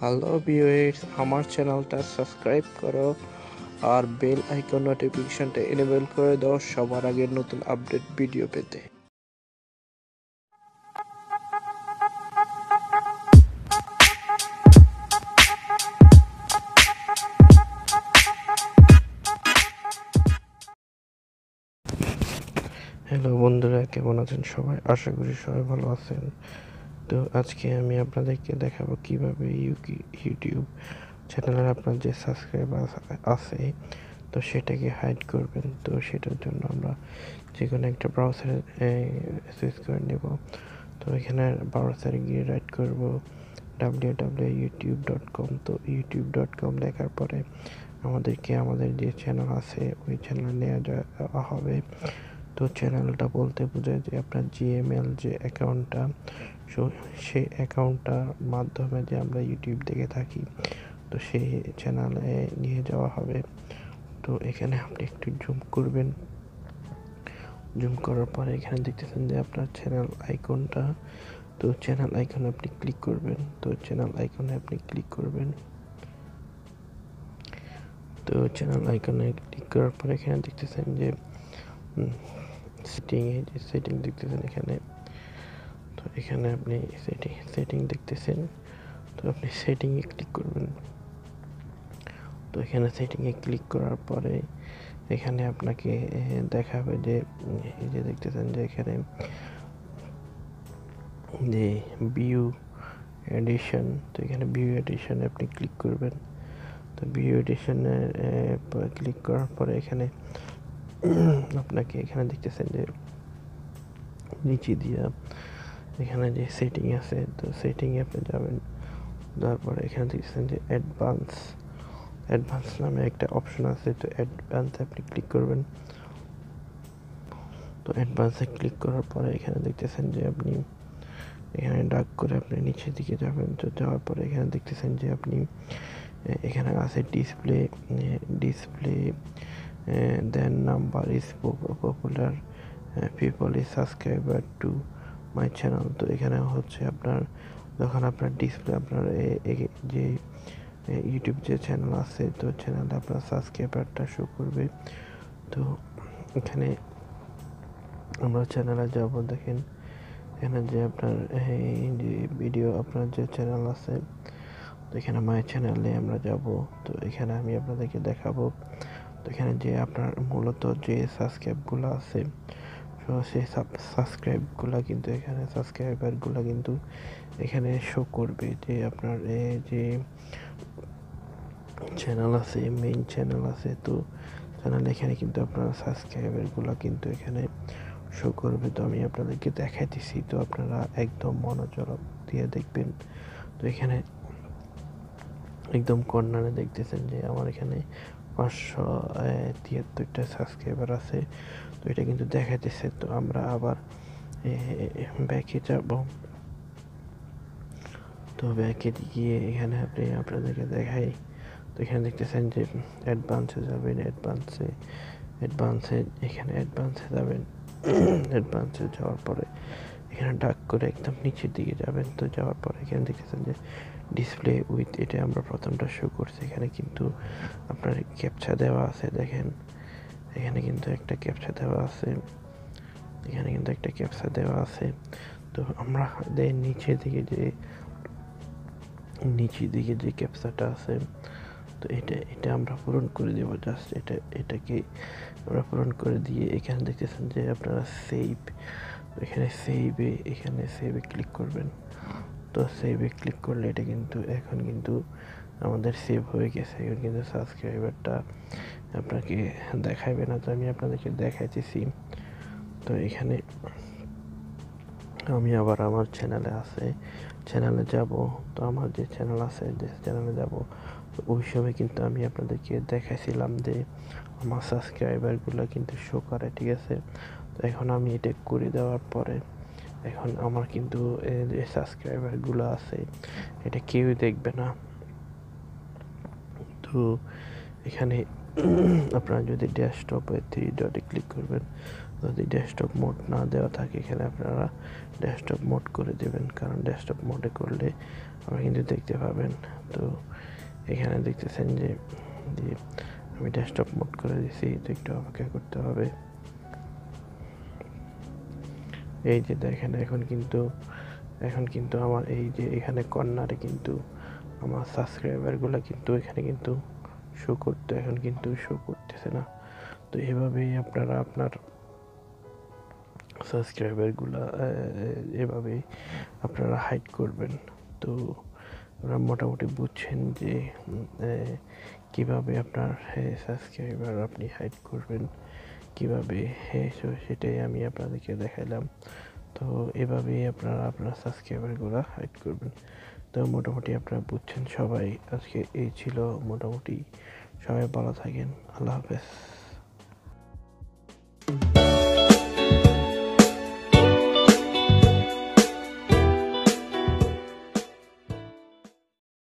Hello viewers, আমার চ্যানেলটা subscribe করো আর বেল আইকন নোটিফিকেশনটা এনেবল করে দাও সবার আগে নতুন আপডেট ভিডিও পেতে। হ্যালো বন্ধুরা, কেমন আছেন সবাই? আশা করি সবাই ভালো আছেন। তো আজকে আমি আপনাদেরকে দেখাবো কিভাবে ইউটিউব চ্যানেলের আপনার যে সাবস্ক্রাইবার আছে তো সেটাকে হাইড করবেন। তো সেটার জন্য আমরা যে কোনো একটা ব্রাউজারে সুইচ করে নেব। তো এখানে ব্রাউজারে গিয়ে রাইট করব www.youtube.com। তো youtube.com লেখার পরে আমাদেরকে আমাদের যে চ্যানেল আছে ওই চ্যানেল নেওয়া যাওয়া হবে। তো চ্যানেলটা বলতে বোঝায় যে আপনার জিএমএল যে অ্যাকাউন্টটা, সেই অ্যাকাউন্টটার মাধ্যমে যে আমরা ইউটিউব দেখে থাকি তো সেই চ্যানেলে নিয়ে যাওয়া হবে। তো এখানে আপনি একটু জুম করবেন। জুম করার পরে এখানে দেখতেছেন যে আপনার চ্যানেল আইকনটা, তো চ্যানেল আইকনে আপনি ক্লিক করবেন। তো চ্যানেল আইকনে আপনি ক্লিক করবেন। তো চ্যানেল আইকনে ক্লিক করার পরে এখানে দেখতেছেন যে সেটিং দেখতেছেন এখানে। তো এখানে আপনি সেটিং দেখতেছেন, তো আপনি সেটিংয়ে ক্লিক করবেন। তো এখানে সেটিংয়ে ক্লিক করার পরে এখানে আপনাকে দেখাবে যে এই যে দেখতেছেন যে এখানে যে ভিউ এডিশন, তো এখানে ভিউ এডিশনে আপনি ক্লিক করবেন। তো ভিউ এডিশনে ক্লিক করার পরে এখানে আপনাকে এখানে দেখতেছেন যে নিচে দিয়া এখানে যে সেটিং আছে, তো সেটিংয়ে আপনি যাবেন। তারপরে এখানে দেখতেছেন যে অ্যাডভান্স নামে একটা অপশন আছে, তো অ্যাডভান্সে আপনি ক্লিক করবেন। তো অ্যাডভান্সে ক্লিক করার পরে এখানে দেখতেছেন যে আপনি এখানে ডাক করে আপনি নিচের দিকে যাবেন। তো যাওয়ার পরে এখানে দেখতেছেন যে আপনি এখানে আছে display then number is popular people is subscriber to my channel. তো এখানে হচ্ছে আপনার যখন আপনার ডিসপ্লে আপনার যে ইউটিউব যে চ্যানেল আছে তো চ্যানেলে আপনার সাবস্ক্রাইবারটা শো করবে। তো এখানে আমরা চ্যানেলে যাব, দেখেন এখানে যে আপনার এই যে ভিডিও আপনার যে চ্যানেল আছে তো এখানে মাই চ্যানেলে আমরা যাব। তো এখানে আমি আপনাদেরকে দেখাবো। তো এখানে যে আপনার মূলত যে সাবস্ক্রাইবগুলো আছে তো সেই সাবস্ক্রাইবগুলো কিন্তু এখানে সাবস্ক্রাইবারগুলো কিন্তু এখানে শো করবে যে আপনার যে চ্যানেল আছে, মেইন চ্যানেল আছে। তো চ্যানেল এখানে কিন্তু আপনার সাবস্ক্রাইবারগুলো কিন্তু এখানে শো করবে। তো আমি আপনাদেরকে দেখাইতেছি, তো আপনারা একদম মনোযোগ দিয়ে দেখবেন। তো এখানে একদম কর্নারে দেখতেছেন যে আমার এখানে 573টা সাবস্ক্রাইবার আছে, তো এটা কিন্তু দেখাইতেছে। তো আমরা আবার ব্যাকে যাব। তো ব্যাকে গিয়ে এখানে আপনি আপনাদেরকে দেখাই। তো এখানে দেখতেছেন যে অ্যাডভান্সে যাবেন, অ্যাডভান্সে এখানে অ্যাডভান্সে যাবেন। অ্যাডভান্সে যাওয়ার পরে এখানে ডাক করে একদম নিচের দিকে যাবেন। তো যাওয়ার পরে এখানে দেখতেছেন যে ডিসপ্লে উইথ, এটা আমরা প্রথমটা শো করছি। এখানে কিন্তু আপনার ক্যাপচা দেওয়া আছে, দেখেন এখানে কিন্তু একটা ক্যাপচা দেওয়া আছে, এখানে কিন্তু একটা ক্যাপচা দেওয়া আছে। তো আমরা নিচের দিকে যে ক্যাপচাটা আছে তো এটা আমরা পূরণ করে দেবো। জাস্ট এটাকে আমরা পূরণ করে দিয়ে এখানে দেখতেছেন যে আপনারা সেভ, এখানে সেভে ক্লিক করবেন। তো সেভে ক্লিক করলে এটা কিন্তু এখন কিন্তু আমাদের সেভ হয়ে গেছে। এখন কিন্তু সাবস্ক্রাইবারটা আপনাকে দেখাইবে না, তো আমি আপনাদেরকে দেখাইতেছি। তো এখানে আমি আবার আমার চ্যানেলে যাব। তো আমার যে চ্যানেল আছে যে চ্যানেলে যাব, তো ওই সময় কিন্তু আমি আপনাদেরকে দেখাইছিলাম যে আমার সাবস্ক্রাইবারগুলো কিন্তু শো করে, ঠিক আছে। তো এখন আমি এটা করে দেওয়ার পরে এখন আমার কিন্তু যে সাবস্ক্রাইবারগুলো আছে এটা কেউই দেখবে না। তো এখানে আপনারা যদি ডেস্কটপে 3 ডটে ক্লিক করবেন, যদি ডেস্কটপ মোড না দেওয়া থাকে এখানে আপনারা ডেস্কটপ মোড করে দেবেন, কারণ ডেস্কটপ মোডে করলে আপনারা কিন্তু দেখতে পাবেন। তো এখানে দেখতেছেন যে আমি ডেস্কটপ মোড করে দিছি, তো একটু অপেক্ষা করতে হবে। এই যে দেখেন এখন কিন্তু আমার এই যে এখানে কর্নারে কিন্তু আমার সাবস্ক্রাইবারগুলো কিন্তু এখানে কিন্তু এখন কিন্তু শো করতেছে না। তো এভাবেই আপনারা আপনার সাবস্ক্রাইবারগুলো এভাবেই আপনারা হাইড করবেন। তো আপনারা মোটামুটি বুঝছেন যে কীভাবে আপনার সাবস্ক্রাইবার আপনি হাইড করবেন কীভাবে, সেটাই আমি আপনাদেরকে দেখাইলাম। তো এভাবেই আপনারা আপনার সাবস্ক্রাইবারগুলো হাইড করবেন। তো মোটামুটি আপনারা বুঝছেন সবাই। আজকে এই ছিল মোটামুটি। সবাই ভালো থাকেন। আল্লাহ হাফেজ।